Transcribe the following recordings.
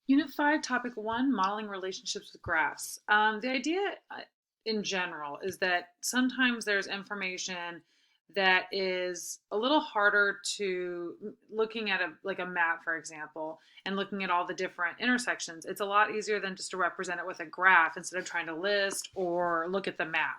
Unit 5, Topic 1, Modeling Relationships with Graphs. The idea in general is that sometimes there's information that is a little harder to looking at like a map, for example, and looking at all the different intersections. It's a lot easier than just to represent it with a graph instead of trying to list or look at the map.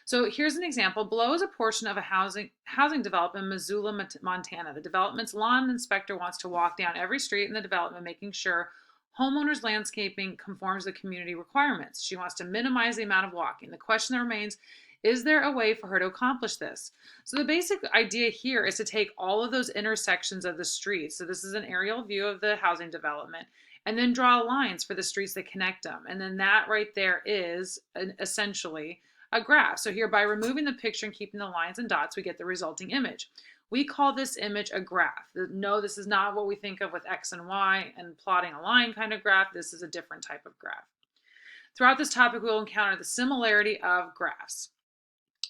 So here's an example. Below is a portion of a housing development in Missoula, Montana. The development's lawn inspector wants to walk down every street in the development, making sure homeowners' landscaping conforms to the community requirements. She wants to minimize the amount of walking. The question that remains, is there a way for her to accomplish this? So the basic idea here is to take all of those intersections of the streets. So this is an aerial view of the housing development, and then draw lines for the streets that connect them. And then that right there is essentially a graph. So here, by removing the picture and keeping the lines and dots, we get the resulting image. We call this image a graph. No, this is not what we think of with X and Y and plotting a line kind of graph. This is a different type of graph. Throughout this topic, we will encounter the similarity of graphs.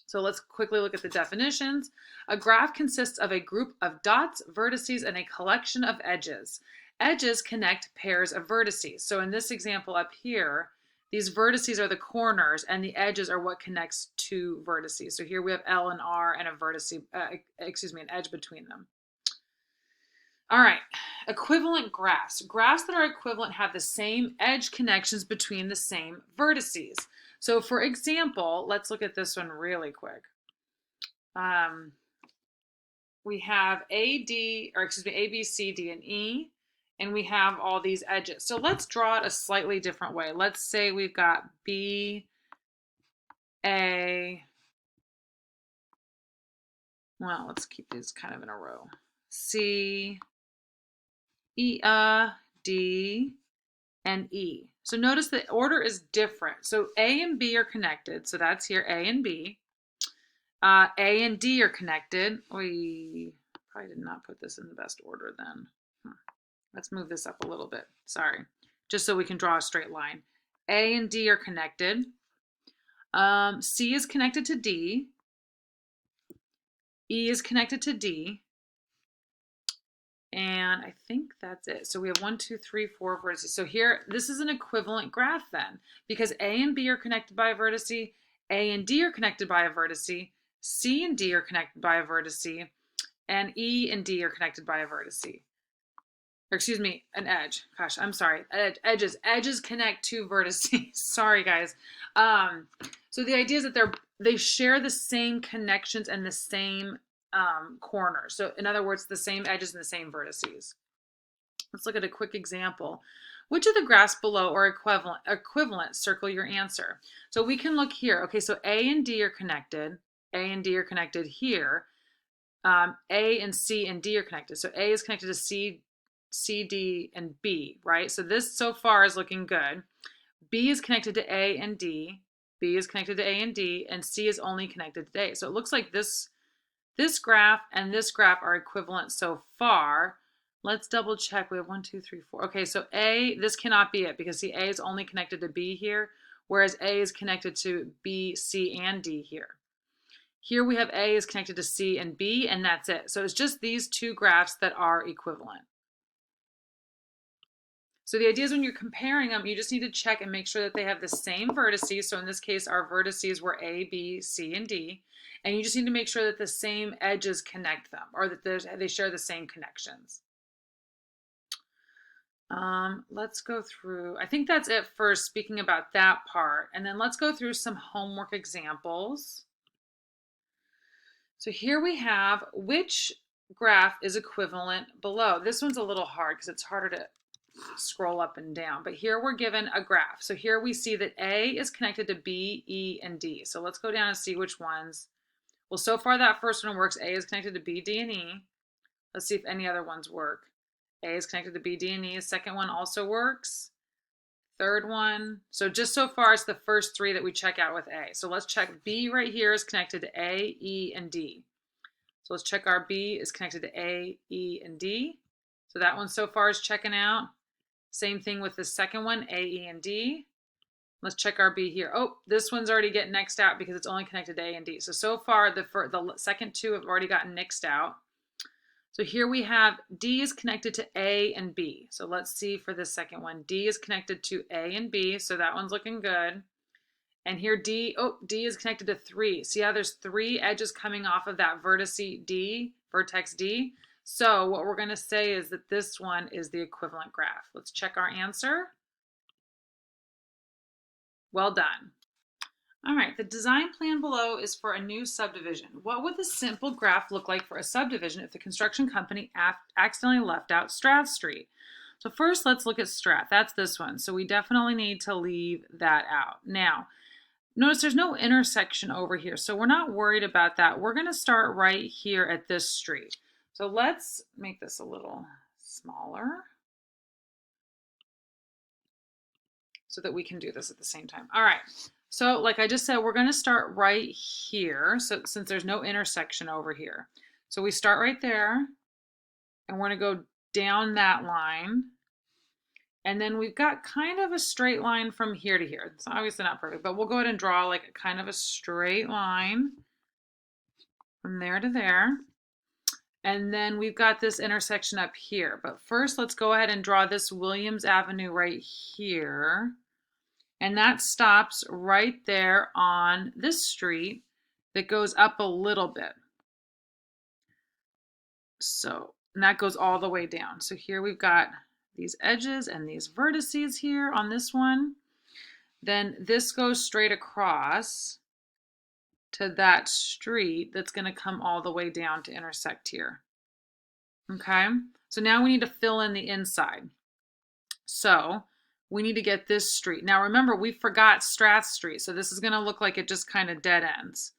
So let's quickly look at the definitions. A graph consists of a group of dots, vertices, and a collection of edges. Edges connect pairs of vertices. So in this example up here, these vertices are the corners and the edges are what connects two vertices. So here we have L and R and a vertice, an edge between them. All right, equivalent graphs. Graphs that are equivalent have the same edge connections between the same vertices. So for example, let's look at this one really quick. We have A, B, C, D, and E. And we have all these edges. So let's draw it a slightly different way. Let's say we've got B, A, well, let's keep these kind of in a row. C, E, D, and E. So notice the order is different. So A and B are connected. So that's here, A and B. A and D are connected. We probably did not put this in the best order then. Let's move this up a little bit. Sorry. Just so we can draw a straight line. A and D are connected. C is connected to D. E is connected to D. And I think that's it. So we have 1, 2, 3, 4 vertices. So here, this is an equivalent graph then, because A and B are connected by a vertice, A and D are connected by a vertice, C and D are connected by a vertice, and E and D are connected by a vertice. Or excuse me, an edge. Gosh, I'm sorry. Edges. Edges connect two vertices. Sorry, guys. So the idea is that they share the same connections and the same corners. So in other words, the same edges and the same vertices. Let's look at a quick example. Which of the graphs below are equivalent? Circle your answer. So we can look here. Okay, so A and D are connected. A and D are connected here. A and C and D are connected. So A is connected to C, D, and B, right? So this so far is looking good. B is connected to A and D. B is connected to A and D, and C is only connected to A. So it looks like this graph and this graph are equivalent so far. Let's double check. We have 1, 2, 3, 4. Okay, so A, this cannot be it because see, A is only connected to B here, whereas A is connected to B, C, and D here. Here we have A is connected to C and B, and that's it. So it's just these two graphs that are equivalent. So the idea is when you're comparing them, you just need to check and make sure that they have the same vertices. So in this case, our vertices were A, B, C, and D. And you just need to make sure that the same edges connect them or that they share the same connections. Let's go through, I think that's it for speaking about that part. And then let's go through some homework examples. So here we have which graph is equivalent below. This one's a little hard because it's harder to scroll up and down, but here we're given a graph. So here we see that A is connected to B, E, and D. So let's go down and see which ones. Well, so far that first one works. A is connected to B, D, and E. Let's see if any other ones work. A is connected to B, D, and E. The second one also works. Third one. So just so far it's the first three that we check out with A. So let's check B right here is connected to A, E, and D. So let's check our B is connected to A, E, and D. So that one so far is checking out. Same thing with the second one, A, E, and D. Let's check our B here. Oh, this one's already getting nixed out because it's only connected to A and D. So far, the second two have already gotten nixed out. So here we have D is connected to A and B. So let's see for the second one. D is connected to A and B, so that one's looking good. And here D is connected to 3. See how there's 3 edges coming off of that vertex D. So what we're going to say is that this one is the equivalent graph. Let's check our answer. Well done. All right, the design plan below is for a new subdivision. What would the simple graph look like for a subdivision if the construction company accidentally left out Strath Street? So first, let's look at Strath. That's this one. So we definitely need to leave that out. Now, notice there's no intersection over here, so we're not worried about that. We're going to start right here at this street. So let's make this a little smaller so that we can do this at the same time. All right. So like I just said, we're going to start right here. So since there's no intersection over here. So we start right there and we're going to go down that line. And then we've got kind of a straight line from here to here. It's obviously not perfect, but we'll go ahead and draw like a kind of a straight line from there to there. And then we've got this intersection up here. But first, let's go ahead and draw this Williams Avenue right here. And that stops right there on this street that goes up a little bit. So, and that goes all the way down. So here we've got these edges and these vertices here on this one. Then this goes straight across to that street that's going to come all the way down to intersect here. Okay, so now we need to fill in the inside. So we need to get this street. Now remember, we forgot Strath Street, so this is going to look like it just kind of dead ends.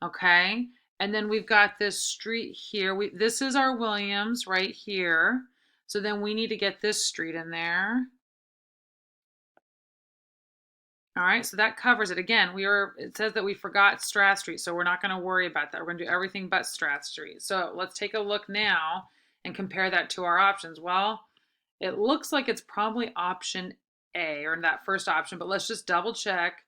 Okay, and then we've got this street here. This is our Williams right here. So then we need to get this street in there. All right, so that covers it. Again, it says that we forgot Strath Street, so we're not going to worry about that. We're going to do everything but Strath Street. So let's take a look now and compare that to our options. Well, it looks like it's probably option A, or that first option, but let's just double check.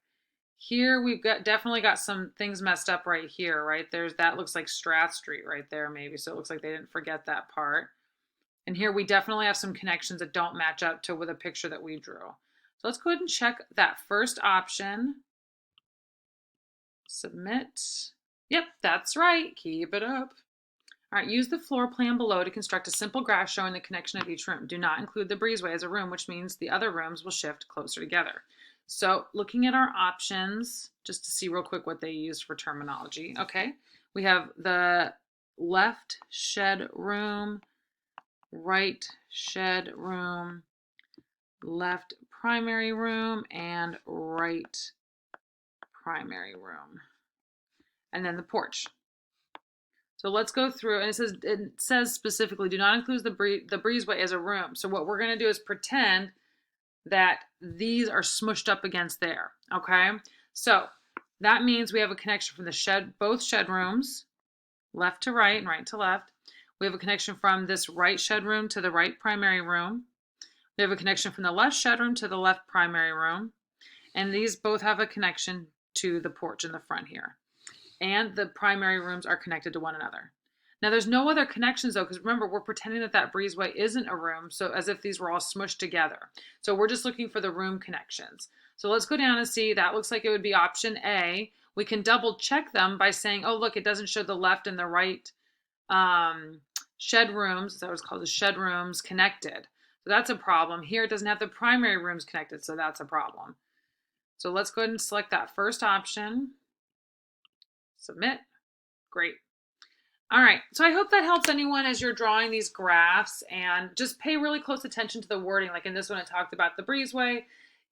Here we've definitely got some things messed up right here, right? That looks like Strath Street right there maybe, so it looks like they didn't forget that part. And here we definitely have some connections that don't match up to with a picture that we drew. So let's go ahead and check that first option. Submit. Yep, that's right. Keep it up. All right, use the floor plan below to construct a simple graph showing the connection of each room. Do not include the breezeway as a room, which means the other rooms will shift closer together. So looking at our options, just to see real quick what they used for terminology. Okay, we have the left shed room, right shed room, left primary room, and right primary room. And then the porch. So let's go through, and it says specifically, do not include the breezeway as a room. So what we're going to do is pretend that these are smushed up against there, okay? So that means we have a connection from the both shed rooms, left to right and right to left. We have a connection from this right shed room to the right primary room. We have a connection from the left shed room to the left primary room. And these both have a connection to the porch in the front here. And the primary rooms are connected to one another. Now there's no other connections though, because remember, we're pretending that breezeway isn't a room, so as if these were all smushed together. So we're just looking for the room connections. So let's go down and see, that looks like it would be option A. We can double check them by saying, oh look, it doesn't show the left and the right shed rooms, that was called the shed rooms, connected. So that's a problem. Here it doesn't have the primary rooms connected, so that's a problem. So let's go ahead and select that first option. Submit. Great. All right, so I hope that helps anyone as you're drawing these graphs, and just pay really close attention to the wording. Like in this one, it talked about the breezeway.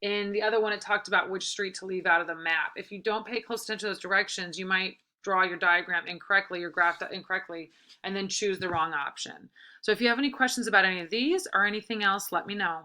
In the other one, it talked about which street to leave out of the map. If you don't pay close attention to those directions, you might draw your diagram incorrectly, your graph incorrectly, and then choose the wrong option. So if you have any questions about any of these or anything else, let me know.